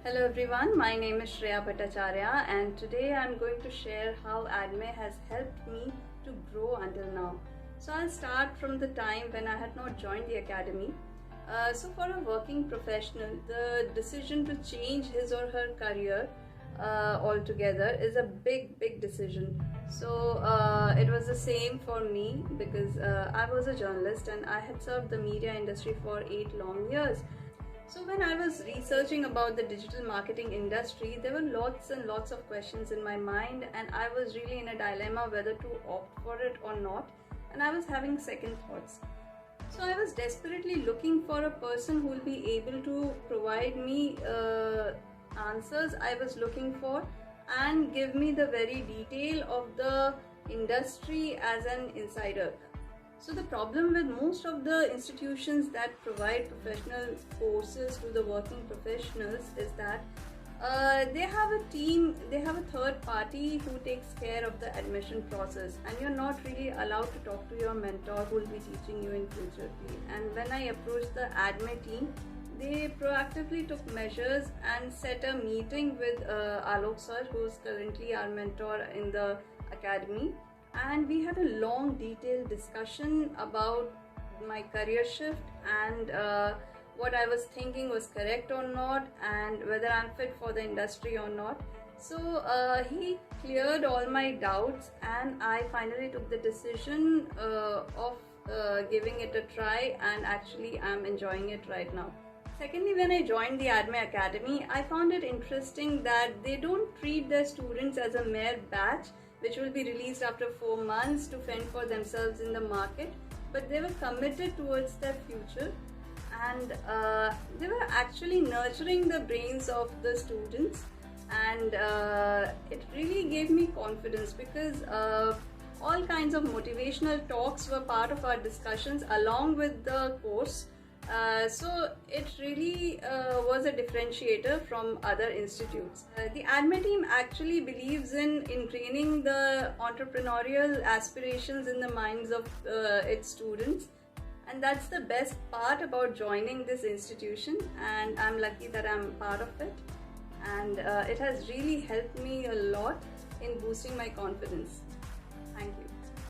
Hello everyone, my name is Shreya and today I'm going to share how AADME has helped me to grow until now. So I'll start from the time when I had not joined the academy. So for a working professional, the decision to change his or her career altogether is a big decision. So it was the same for me because I was a journalist and I had served the media industry for 8 long years. So when I was researching about the digital marketing industry, there were lots and lots of questions in my mind, and I was really in a dilemma whether to opt for it or not, and I was having second thoughts. So I was desperately looking for a person who will be able to provide me answers I was looking for and give me the very detail of the industry as an insider. So the problem with most of the institutions that provide professional courses to the working professionals is that they have a team, they have a third party who takes care of the admission process, and you're not really allowed to talk to your mentor who will be teaching you in future. And when I approached the AADME team, they proactively took measures and set a meeting with Alok sir, who is currently our mentor in the academy. And we had a long detailed discussion about my career shift and what I was thinking was correct or not, and whether I'm fit for the industry or not. So he cleared all my doubts, and I finally took the decision of giving it a try, and actually I'm enjoying it right now. Secondly, when I joined the AADME Academy, I found it interesting that they don't treat their students as a mere batch which will be released after 4 months to fend for themselves in the market, but they were committed towards their future, and they were actually nurturing the brains of the students, and it really gave me confidence because all kinds of motivational talks were part of our discussions along with the course. So it really was a differentiator from other institutes. The AADME team actually believes in training the entrepreneurial aspirations in the minds of its students, and that's the best part about joining this institution, and I'm lucky that I'm part of it, and it has really helped me a lot in boosting my confidence. Thank you.